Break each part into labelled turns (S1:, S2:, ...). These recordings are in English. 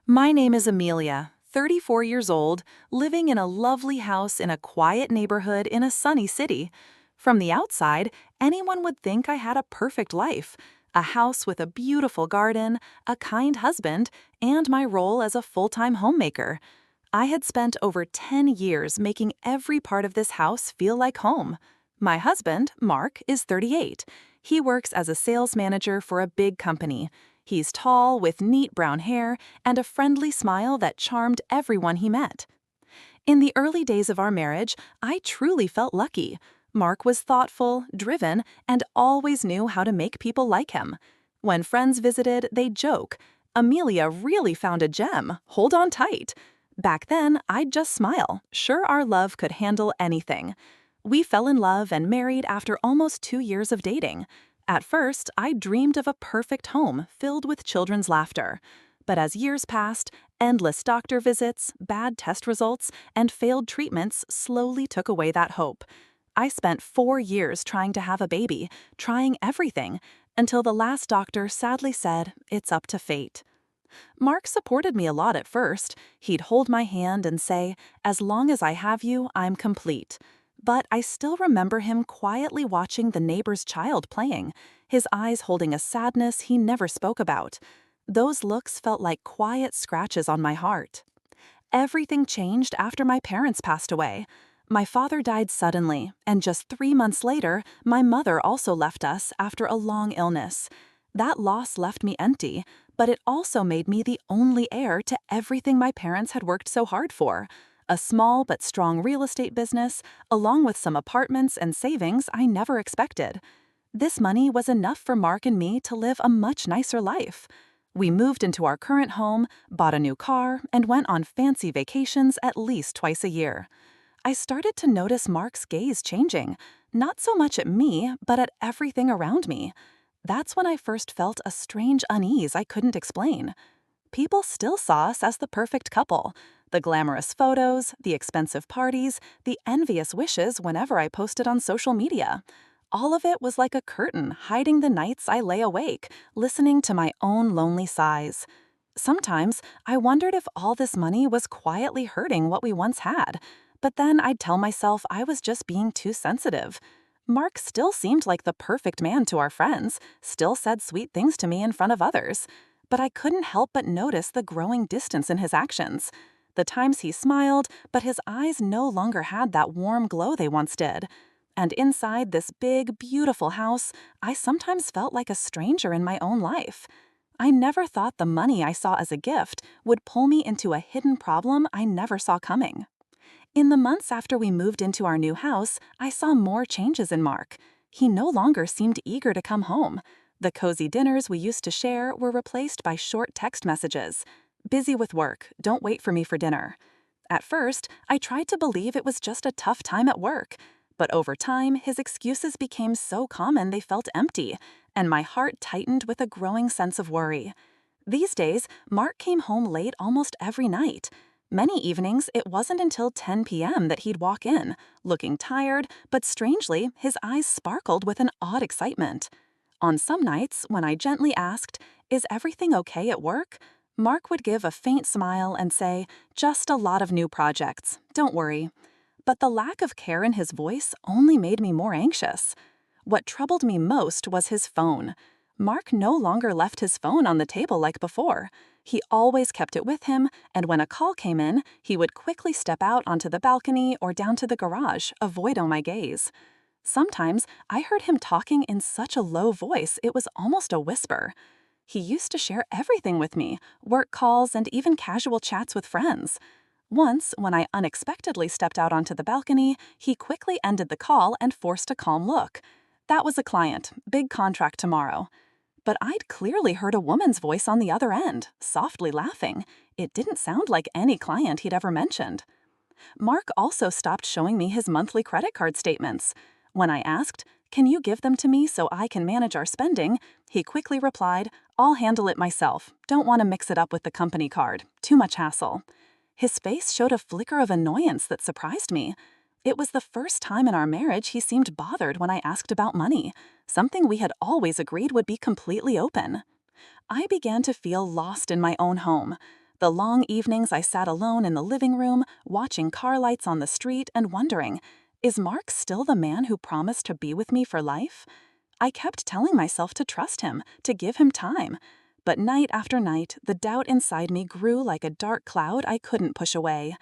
S1: My name is Amelia, 34 years old, living in a lovely house in a quiet neighborhood in a sunny city. From the outside, anyone would think I had a perfect life, a house with a beautiful garden, a kind husband, and my role as a full-time homemaker. I had spent over 10 years making every part of this house feel like home. My husband, Mark, is 38. He works as a sales manager for a big company. He's tall, with neat brown hair, and a friendly smile that charmed everyone he met. In the early days of our marriage, I truly felt lucky. Mark was thoughtful, driven, and always knew how to make people like him. When friends visited, they'd joke, "Amelia really found a gem, hold on tight." Back then, I'd just smile, sure our love could handle anything. We fell in love and married after almost 2 years of dating. At first, I dreamed of a perfect home filled with children's laughter. But as years passed, endless doctor visits, bad test results, and failed treatments slowly took away that hope. I spent 4 years trying to have a baby, trying everything, until the last doctor sadly said, "It's up to fate." Mark supported me a lot at first. He'd hold my hand and say, "As long as I have you, I'm complete." But I still remember him quietly watching the neighbor's child playing, his eyes holding a sadness he never spoke about. Those looks felt like quiet scratches on my heart. Everything changed after my parents passed away. My father died suddenly, and just 3 months later, my mother also left us after a long illness. That loss left me empty, but it also made me the only heir to everything my parents had worked so hard for. A small but strong real estate business, along with some apartments and savings I never expected. This money was enough for Mark and me to live a much nicer life. We moved into our current home, bought a new car, and went on fancy vacations at least twice a year. I started to notice Mark's gaze changing, not so much at me, but at everything around me. That's when I first felt a strange unease I couldn't explain. People still saw us as the perfect couple. The glamorous photos, the expensive parties, the envious wishes whenever I posted on social media. All of it was like a curtain hiding the nights I lay awake, listening to my own lonely sighs. Sometimes I wondered if all this money was quietly hurting what we once had, but then I'd tell myself I was just being too sensitive. Mark still seemed like the perfect man to our friends, still said sweet things to me in front of others. But I couldn't help but notice the growing distance in his actions. The times he smiled, but his eyes no longer had that warm glow they once did. And inside this big, beautiful house, I sometimes felt like a stranger in my own life. I never thought the money I saw as a gift would pull me into a hidden problem I never saw coming. In the months after we moved into our new house, I saw more changes in Mark. He no longer seemed eager to come home. The cozy dinners we used to share were replaced by short text messages. "Busy with work, don't wait for me for dinner." At first, I tried to believe it was just a tough time at work. But over time, his excuses became so common they felt empty, and my heart tightened with a growing sense of worry. These days, Mark came home late almost every night. Many evenings, it wasn't until 10 p.m. that he'd walk in, looking tired, but strangely, his eyes sparkled with an odd excitement. On some nights, when I gently asked, "Is everything okay at work?" Mark would give a faint smile and say, "Just a lot of new projects, don't worry." But the lack of care in his voice only made me more anxious. What troubled me most was his phone. Mark no longer left his phone on the table like before. He always kept it with him, and when a call came in, he would quickly step out onto the balcony or down to the garage, avoiding my gaze. Sometimes I heard him talking in such a low voice it was almost a whisper. He used to share everything with me, work calls and even casual chats with friends. Once, when I unexpectedly stepped out onto the balcony, he quickly ended the call and forced a calm look. "That was a client, big contract tomorrow." But I'd clearly heard a woman's voice on the other end, softly laughing. It didn't sound like any client he'd ever mentioned. Mark also stopped showing me his monthly credit card statements. When I asked, "Can you give them to me so I can manage our spending?" he quickly replied, "I'll handle it myself. Don't want to mix it up with the company card. Too much hassle." His face showed a flicker of annoyance that surprised me. It was the first time in our marriage he seemed bothered when I asked about money, something we had always agreed would be completely open. I began to feel lost in my own home. The long evenings I sat alone in the living room, watching car lights on the street and wondering, is Mark still the man who promised to be with me for life? I kept telling myself to trust him, to give him time. But night after night, the doubt inside me grew like a dark cloud I couldn't push away.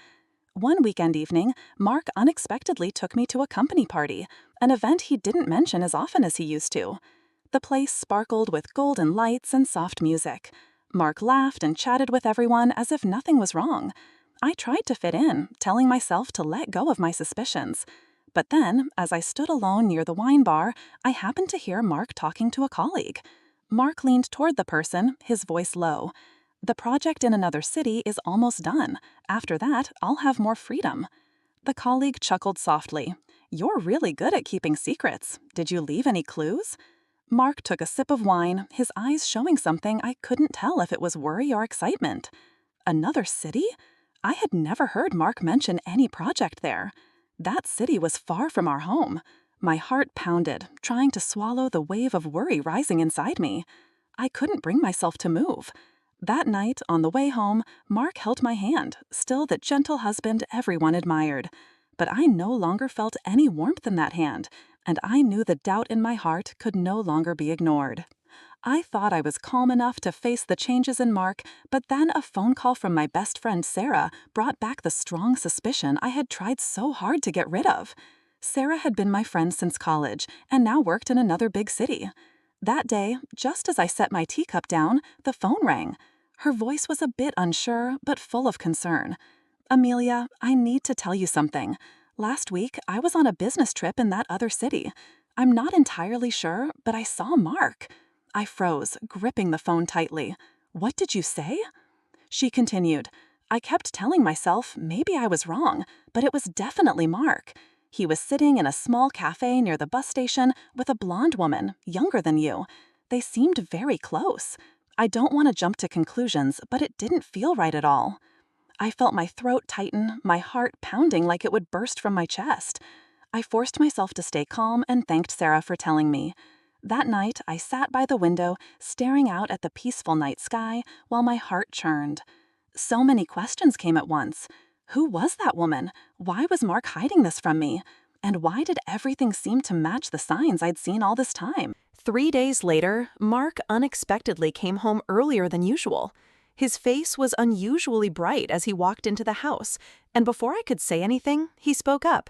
S1: One weekend evening, Mark unexpectedly took me to a company party, an event he didn't mention as often as he used to. The place sparkled with golden lights and soft music. Mark laughed and chatted with everyone as if nothing was wrong. I tried to fit in, telling myself to let go of my suspicions. But then, as I stood alone near the wine bar, I happened to hear Mark talking to a colleague. Mark leaned toward the person, his voice low. "The project in another city is almost done. After that, I'll have more freedom." The colleague chuckled softly. "You're really good at keeping secrets. Did you leave any clues?" Mark took a sip of wine, his eyes showing something I couldn't tell if it was worry or excitement. Another city? I had never heard Mark mention any project there. That city was far from our home. My heart pounded, trying to swallow the wave of worry rising inside me. I couldn't bring myself to move. That night, on the way home, Mark held my hand, still that gentle husband everyone admired. But I no longer felt any warmth in that hand, and I knew the doubt in my heart could no longer be ignored. I thought I was calm enough to face the changes in Mark, but then a phone call from my best friend Sarah brought back the strong suspicion I had tried so hard to get rid of. Sarah had been my friend since college and now worked in another big city. That day, just as I set my teacup down, the phone rang. Her voice was a bit unsure, but full of concern. "Amelia, I need to tell you something. Last week, I was on a business trip in that other city. I'm not entirely sure, but I saw Mark." I froze, gripping the phone tightly. "What did you say?" She continued. "I kept telling myself maybe I was wrong, but it was definitely Mark. He was sitting in a small cafe near the bus station with a blonde woman, younger than you. They seemed very close. I don't want to jump to conclusions, but it didn't feel right at all." I felt my throat tighten, my heart pounding like it would burst from my chest. I forced myself to stay calm and thanked Sarah for telling me. That night, I sat by the window, staring out at the peaceful night sky while my heart churned. So many questions came at once. Who was that woman? Why was Mark hiding this from me? And why did everything seem to match the signs I'd seen all this time? 3 days later, Mark unexpectedly came home earlier than usual. His face was unusually bright as he walked into the house, and before I could say anything, he spoke up.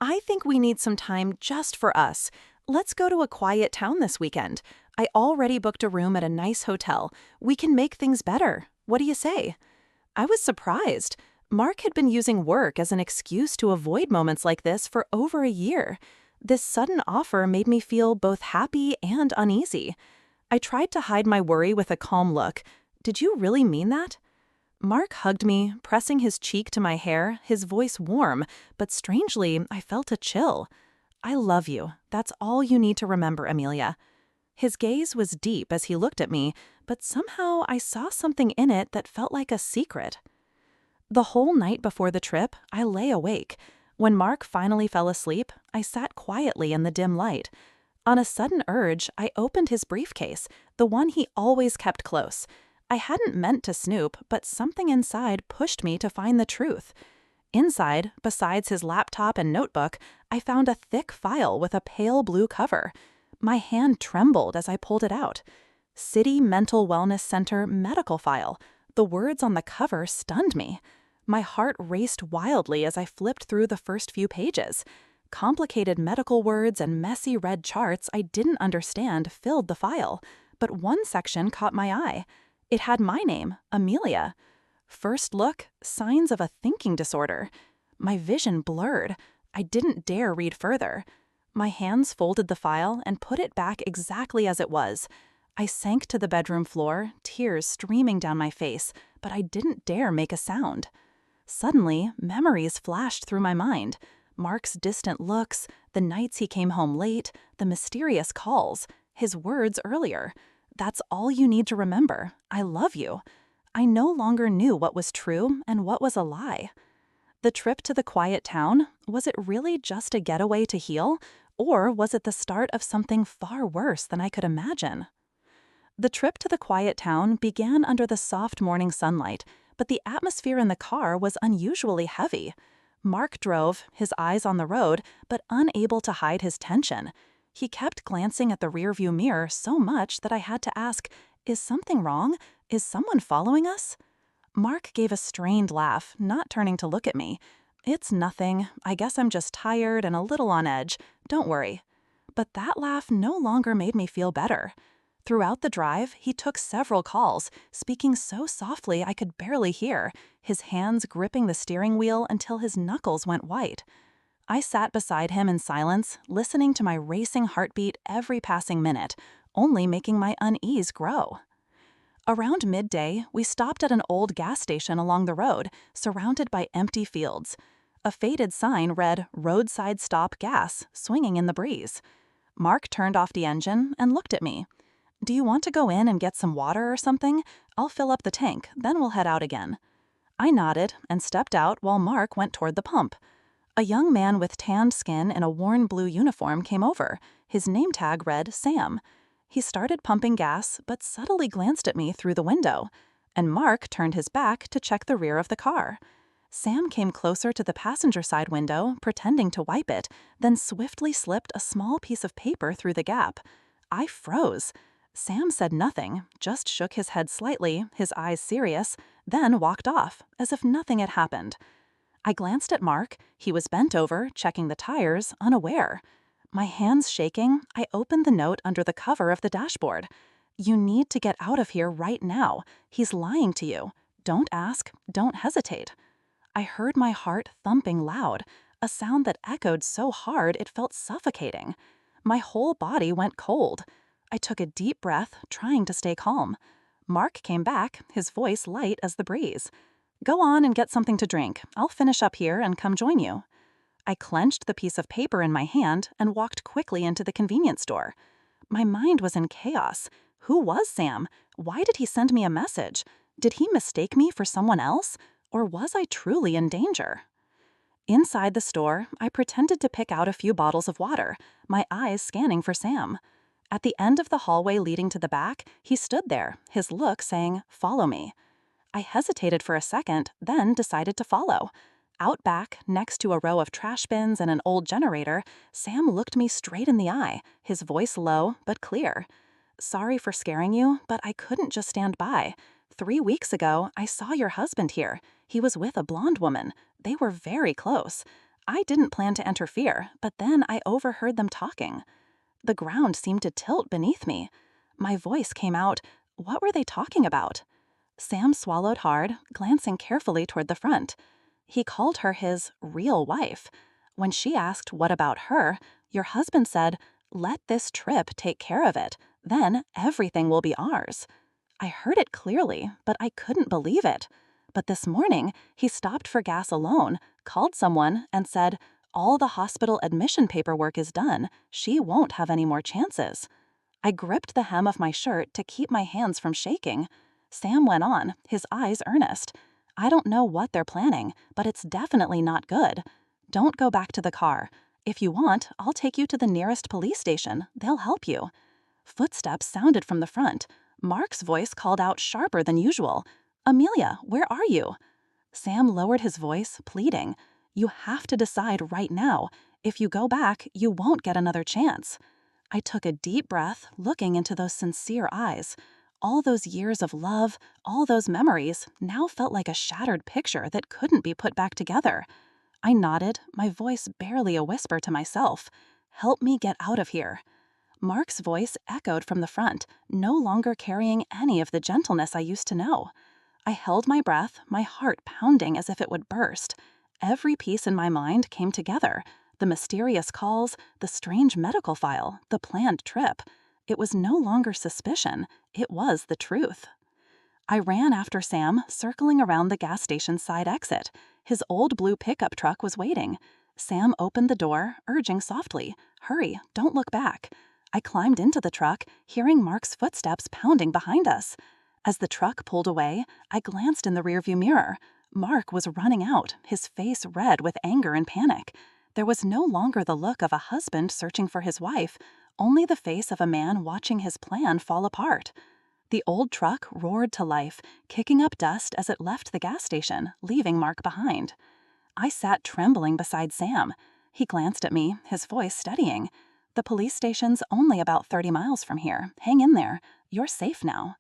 S1: "I think we need some time just for us. Let's go to a quiet town this weekend. I already booked a room at a nice hotel. We can make things better. What do you say?" I was surprised. Mark had been using work as an excuse to avoid moments like this for over a year. This sudden offer made me feel both happy and uneasy. I tried to hide my worry with a calm look. "Did you really mean that?" Mark hugged me, pressing his cheek to my hair, his voice warm, but strangely, I felt a chill. "I love you. That's all you need to remember, Amelia." His gaze was deep as he looked at me, but somehow I saw something in it that felt like a secret. The whole night before the trip, I lay awake. When Mark finally fell asleep, I sat quietly in the dim light. On a sudden urge, I opened his briefcase, the one he always kept close. I hadn't meant to snoop, but something inside pushed me to find the truth. Inside, besides his laptop and notebook, I found a thick file with a pale blue cover. My hand trembled as I pulled it out. "City Mental Wellness Center Medical File." The words on the cover stunned me. My heart raced wildly as I flipped through the first few pages. Complicated medical words and messy red charts I didn't understand filled the file, but one section caught my eye. It had my name, Amelia. First look, signs of a thinking disorder. My vision blurred. I didn't dare read further. My hands folded the file and put it back exactly as it was. I sank to the bedroom floor, tears streaming down my face, but I didn't dare make a sound. Suddenly, memories flashed through my mind. Mark's distant looks, the nights he came home late, the mysterious calls, his words earlier. "That's all you need to remember. I love you." I no longer knew what was true and what was a lie. The trip to the quiet town, was it really just a getaway to heal, or was it the start of something far worse than I could imagine? The trip to the quiet town began under the soft morning sunlight. but the atmosphere in the car was unusually heavy. Mark drove, his eyes on the road, but unable to hide his tension. He kept glancing at the rearview mirror so much that I had to ask, "Is something wrong? Is someone following us?" Mark gave a strained laugh, not turning to look at me. "It's nothing. I guess I'm just tired and a little on edge. Don't worry." But that laugh no longer made me feel better. Throughout the drive, he took several calls, speaking so softly I could barely hear, his hands gripping the steering wheel until his knuckles went white. I sat beside him in silence, listening to my racing heartbeat every passing minute, only making my unease grow. Around midday, we stopped at an old gas station along the road, surrounded by empty fields. A faded sign read "Roadside Stop Gas," swinging in the breeze. Mark turned off the engine and looked at me. "Do you want to go in and get some water or something? I'll fill up the tank, then we'll head out again." I nodded and stepped out while Mark went toward the pump. A young man with tanned skin and a worn blue uniform came over. His name tag read Sam. He started pumping gas, but subtly glanced at me through the window, and Mark turned his back to check the rear of the car. Sam came closer to the passenger side window, pretending to wipe it, then swiftly slipped a small piece of paper through the gap. I froze. Sam said nothing, just shook his head slightly, his eyes serious, then walked off, as if nothing had happened. I glanced at Mark. He was bent over, checking the tires, unaware. My hands shaking, I opened the note under the cover of the dashboard. "You need to get out of here right now. He's lying to you. Don't ask, don't hesitate." I heard my heart thumping loud, a sound that echoed so hard it felt suffocating. My whole body went cold. I took a deep breath, trying to stay calm. Mark came back, his voice light as the breeze. "Go on and get something to drink. I'll finish up here and come join you." I clenched the piece of paper in my hand and walked quickly into the convenience store. My mind was in chaos. Who was Sam? Why did he send me a message? Did he mistake me for someone else? Or was I truly in danger? Inside the store, I pretended to pick out a few bottles of water, my eyes scanning for Sam. At the end of the hallway leading to the back, he stood there, his look saying, "Follow me." I hesitated for a second, then decided to follow. Out back, next to a row of trash bins and an old generator, Sam looked me straight in the eye, his voice low but clear. "Sorry for scaring you, but I couldn't just stand by. 3 weeks ago, I saw your husband here. He was with a blonde woman. They were very close. I didn't plan to interfere, but then I overheard them talking." The ground seemed to tilt beneath me. My voice came out, "What were they talking about?" Sam swallowed hard, glancing carefully toward the front. He called her his real wife. When she asked what about her, your husband said, "Let this trip take care of it. Then everything will be ours." I heard it clearly, but I couldn't believe it. But this morning, he stopped for gas alone, called someone, and said, "All the hospital admission paperwork is done. She won't have any more chances." I gripped the hem of my shirt to keep my hands from shaking. Sam went on, his eyes earnest. "I don't know what they're planning, but it's definitely not good. Don't go back to the car. If you want, I'll take you to the nearest police station. They'll help you." Footsteps sounded from the front. Mark's voice called out sharper than usual. "Amelia, where are you?" Sam lowered his voice, pleading. "You have to decide right now. If you go back, you won't get another chance." I took a deep breath, looking into those sincere eyes. All those years of love, all those memories, now felt like a shattered picture that couldn't be put back together. I nodded, my voice barely a whisper to myself. "Help me get out of here." Mark's voice echoed from the front, no longer carrying any of the gentleness I used to know. I held my breath, my heart pounding as if it would burst. Every piece in my mind came together. The mysterious calls, the strange medical file, the planned trip. It was no longer suspicion, it was the truth. I ran after Sam, circling around the gas station's side exit. His old blue pickup truck was waiting. Sam opened the door, urging softly, "Hurry, don't look back." I climbed into the truck, hearing Mark's footsteps pounding behind us. As the truck pulled away, I glanced in the rearview mirror. Mark was running out, his face red with anger and panic. There was no longer the look of a husband searching for his wife, only the face of a man watching his plan fall apart. The old truck roared to life, kicking up dust as it left the gas station, leaving Mark behind. I sat trembling beside Sam. He glanced at me, his voice steadying. "The police station's only about 30 miles from here. Hang in there. You're safe now."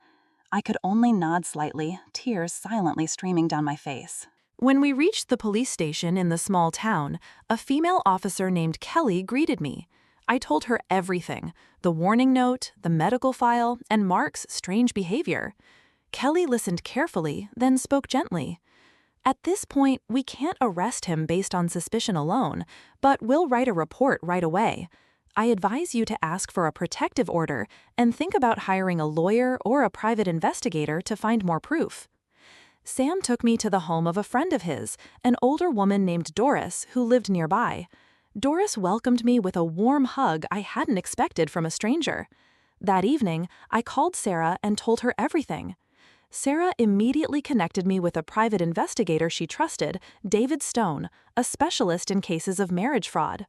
S1: I could only nod slightly, tears silently streaming down my face. When we reached the police station in the small town, a female officer named Kelly greeted me. I told her everything: the warning note, the medical file, and Mark's strange behavior. Kelly listened carefully, then spoke gently. "At this point, we can't arrest him based on suspicion alone, but we'll write a report right away. I advise you to ask for a protective order and think about hiring a lawyer or a private investigator to find more proof." Sam took me to the home of a friend of his, an older woman named Doris who lived nearby. Doris welcomed me with a warm hug I hadn't expected from a stranger. That evening, I called Sarah and told her everything. Sarah immediately connected me with a private investigator she trusted, David Stone, a specialist in cases of marriage fraud.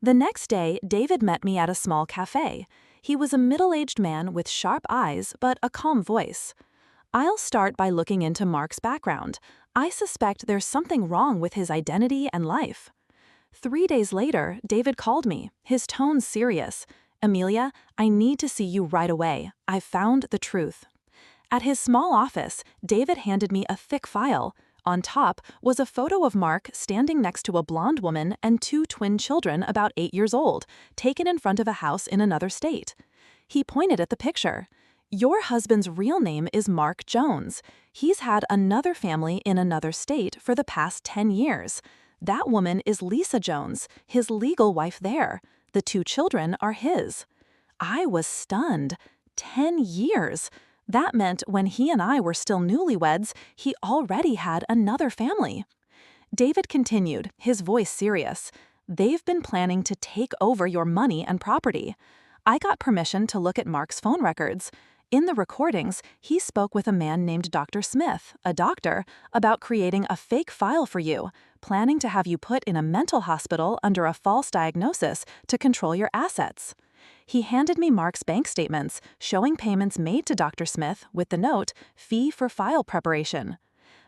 S1: The next day, David met me at a small cafe. He was a middle-aged man with sharp eyes but a calm voice. "I'll start by looking into Mark's background. I suspect there's something wrong with his identity and life." 3 days later, David called me, his tone serious. "Amelia, I need to see you right away. I've found the truth." At his small office, David handed me a thick file. On top was a photo of Mark standing next to a blonde woman and 2 twin children about 8 years old, taken in front of a house in another state. He pointed at the picture. "Your husband's real name is Mark Jones. He's had another family in another state for the past 10 years. That woman is Lisa Jones, his legal wife there. The 2 children are his." I was stunned. 10 years. That meant when he and I were still newlyweds, he already had another family. David continued, his voice serious. "They've been planning to take over your money and property." I got permission to look at Mark's phone records. In the recordings, he spoke with a man named Dr. Smith, a doctor, about creating a fake file for you, planning to have you put in a mental hospital under a false diagnosis to control your assets. He handed me Mark's bank statements, showing payments made to Dr. Smith with the note, "Fee for file preparation."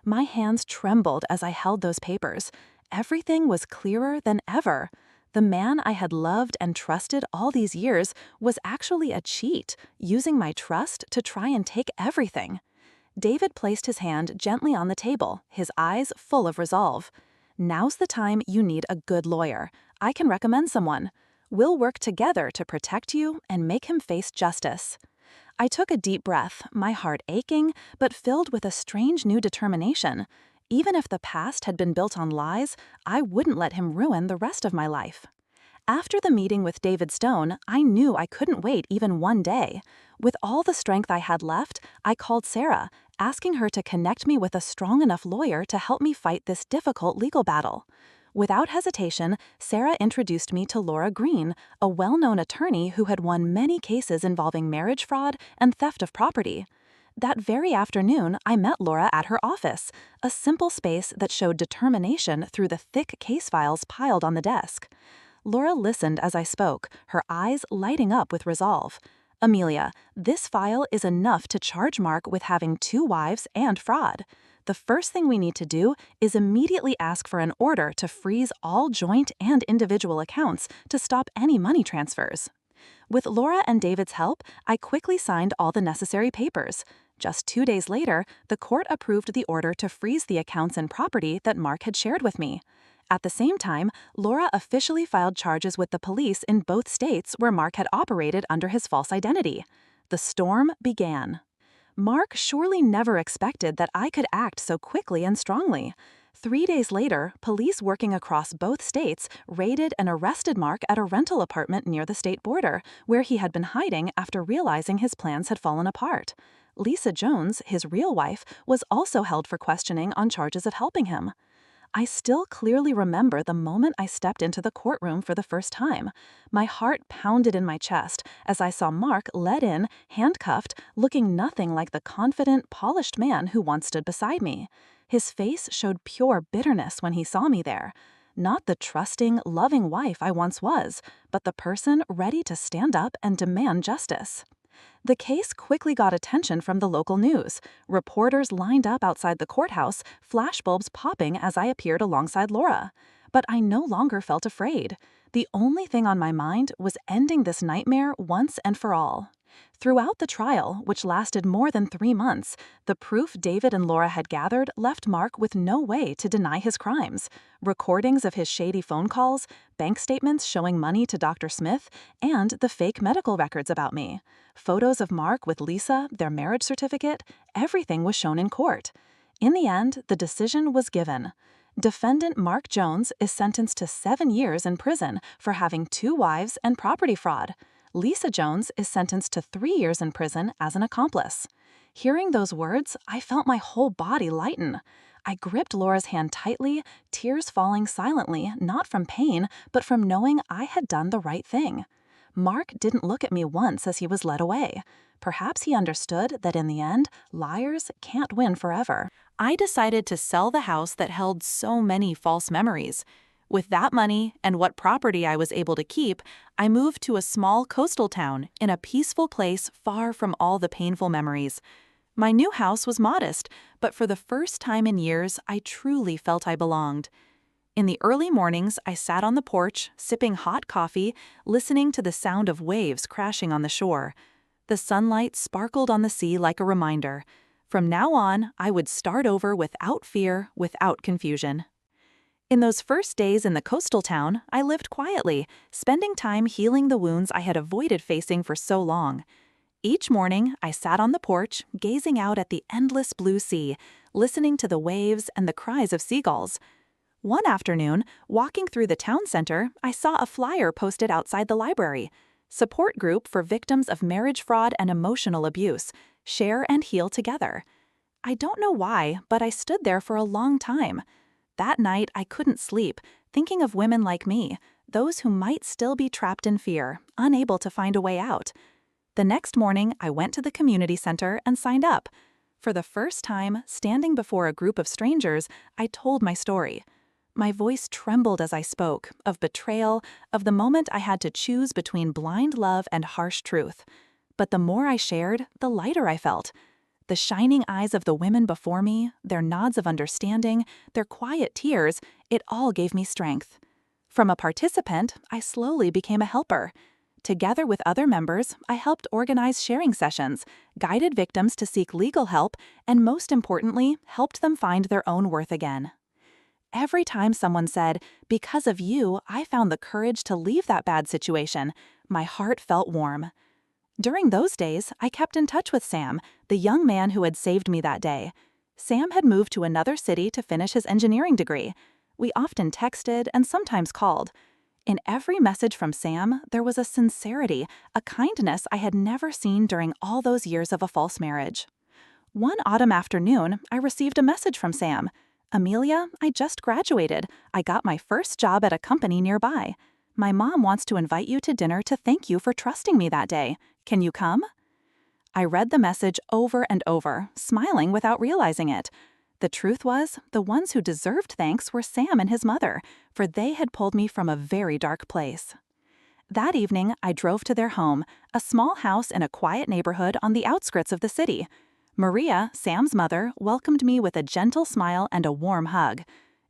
S1: My hands trembled as I held those papers. Everything was clearer than ever. The man I had loved and trusted all these years was actually a cheat, using my trust to try and take everything. David placed his hand gently on the table, his eyes full of resolve. "Now's the time you need a good lawyer. I can recommend someone. We'll work together to protect you and make him face justice." I took a deep breath, my heart aching, but filled with a strange new determination. Even if the past had been built on lies, I wouldn't let him ruin the rest of my life. After the meeting with David Stone, I knew I couldn't wait even one day. With all the strength I had left, I called Sarah, asking her to connect me with a strong enough lawyer to help me fight this difficult legal battle. Without hesitation, Sarah introduced me to Laura Green, a well-known attorney who had won many cases involving marriage fraud and theft of property. That very afternoon, I met Laura at her office, a simple space that showed determination through the thick case files piled on the desk. Laura listened as I spoke, her eyes lighting up with resolve. "Amelia, this file is enough to charge Mark with having 2 wives and fraud. The first thing we need to do is immediately ask for an order to freeze all joint and individual accounts to stop any money transfers." With Laura and David's help, I quickly signed all the necessary papers. Just 2 days later, the court approved the order to freeze the accounts and property that Mark had shared with me. At the same time, Laura officially filed charges with the police in both states where Mark had operated under his false identity. The storm began. Mark surely never expected that I could act so quickly and strongly. 3 days later, police working across both states raided and arrested Mark at a rental apartment near the state border, where he had been hiding after realizing his plans had fallen apart. Lisa Jones, his real wife, was also held for questioning on charges of helping him. I still clearly remember the moment I stepped into the courtroom for the first time. My heart pounded in my chest as I saw Mark led in, handcuffed, looking nothing like the confident, polished man who once stood beside me. His face showed pure bitterness when he saw me there. Not the trusting, loving wife I once was, but the person ready to stand up and demand justice. The case quickly got attention from the local news. Reporters lined up outside the courthouse, flashbulbs popping as I appeared alongside Laura. But I no longer felt afraid. The only thing on my mind was ending this nightmare once and for all. Throughout the trial, which lasted more than 3 months, the proof David and Laura had gathered left Mark with no way to deny his crimes. Recordings of his shady phone calls, bank statements showing money to Dr. Smith, and the fake medical records about me. Photos of Mark with Lisa, their marriage certificate, everything was shown in court. In the end, the decision was given. Defendant Mark Jones is sentenced to 7 years in prison for having 2 wives and property fraud. Lisa Jones is sentenced to 3 years in prison as an accomplice. Hearing those words, I felt my whole body lighten. I gripped Laura's hand tightly, tears falling silently, not from pain, but from knowing I had done the right thing. Mark didn't look at me once as he was led away. Perhaps he understood that in the end, liars can't win forever. I decided to sell the house that held so many false memories. With that money and what property I was able to keep, I moved to a small coastal town in a peaceful place far from all the painful memories. My new house was modest, but for the first time in years, I truly felt I belonged. In the early mornings, I sat on the porch, sipping hot coffee, listening to the sound of waves crashing on the shore. The sunlight sparkled on the sea like a reminder. From now on, I would start over without fear, without confusion. In those first days in the coastal town, I lived quietly, spending time healing the wounds I had avoided facing for so long. Each morning, I sat on the porch, gazing out at the endless blue sea, listening to the waves and the cries of seagulls. One afternoon, walking through the town center, I saw a flyer posted outside the library. Support group for victims of marriage fraud and emotional abuse. Share and heal together. I don't know why, but I stood there for a long time. That night, I couldn't sleep, thinking of women like me, those who might still be trapped in fear, unable to find a way out. The next morning, I went to the community center and signed up. For the first time, standing before a group of strangers, I told my story. My voice trembled as I spoke, of betrayal, of the moment I had to choose between blind love and harsh truth. But the more I shared, the lighter I felt. The shining eyes of the women before me, their nods of understanding, their quiet tears, it all gave me strength. From a participant, I slowly became a helper. Together with other members, I helped organize sharing sessions, guided victims to seek legal help, and most importantly, helped them find their own worth again. Every time someone said, "Because of you, I found the courage to leave that bad situation," my heart felt warm. During those days, I kept in touch with Sam, the young man who had saved me that day. Sam had moved to another city to finish his engineering degree. We often texted and sometimes called. In every message from Sam, there was a sincerity, a kindness I had never seen during all those years of a false marriage. One autumn afternoon, I received a message from Sam. "Amelia, I just graduated. I got my first job at a company nearby. My mom wants to invite you to dinner to thank you for trusting me that day. Can you come?" I read the message over and over, smiling without realizing it. The truth was, the ones who deserved thanks were Sam and his mother, for they had pulled me from a very dark place. That evening, I drove to their home, a small house in a quiet neighborhood on the outskirts of the city. Maria, Sam's mother, welcomed me with a gentle smile and a warm hug.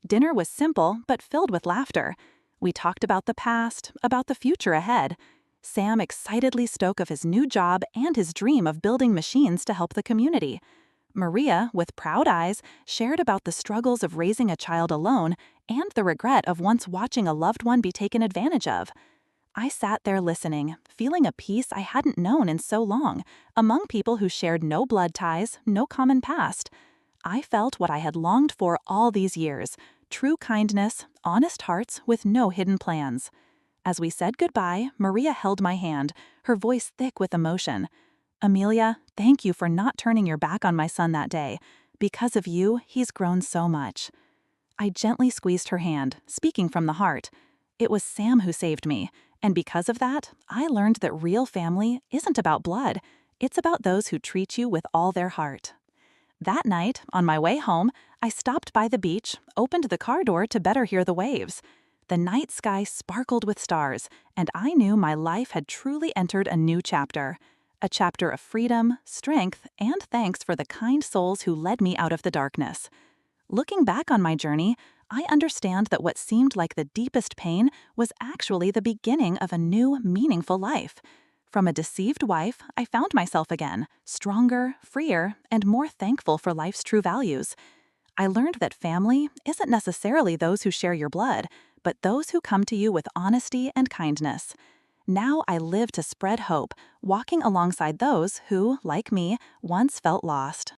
S1: Dinner was simple, but filled with laughter. We talked about the past, about the future ahead. Sam excitedly spoke of his new job and his dream of building machines to help the community. Maria, with proud eyes, shared about the struggles of raising a child alone and the regret of once watching a loved one be taken advantage of. I sat there listening, feeling a peace I hadn't known in so long, among people who shared no blood ties, no common past. I felt what I had longed for all these years, true kindness, honest hearts with no hidden plans. As we said goodbye, Maria held my hand, her voice thick with emotion. "Amelia, thank you for not turning your back on my son that day. Because of you, he's grown so much." I gently squeezed her hand, speaking from the heart. It was Sam who saved me, and because of that, I learned that real family isn't about blood. It's about those who treat you with all their heart. That night, on my way home, I stopped by the beach, opened the car door to better hear the waves. The night sky sparkled with stars, and I knew my life had truly entered a new chapter. a chapter of freedom, strength, and thanks for the kind souls who led me out of the darkness. Looking back on my journey, I understand that what seemed like the deepest pain was actually the beginning of a new, meaningful life. From a deceived wife, I found myself again, stronger, freer, and more thankful for life's true values. I learned that family isn't necessarily those who share your blood, but those who come to you with honesty and kindness. Now I live to spread hope, walking alongside those who, like me, once felt lost.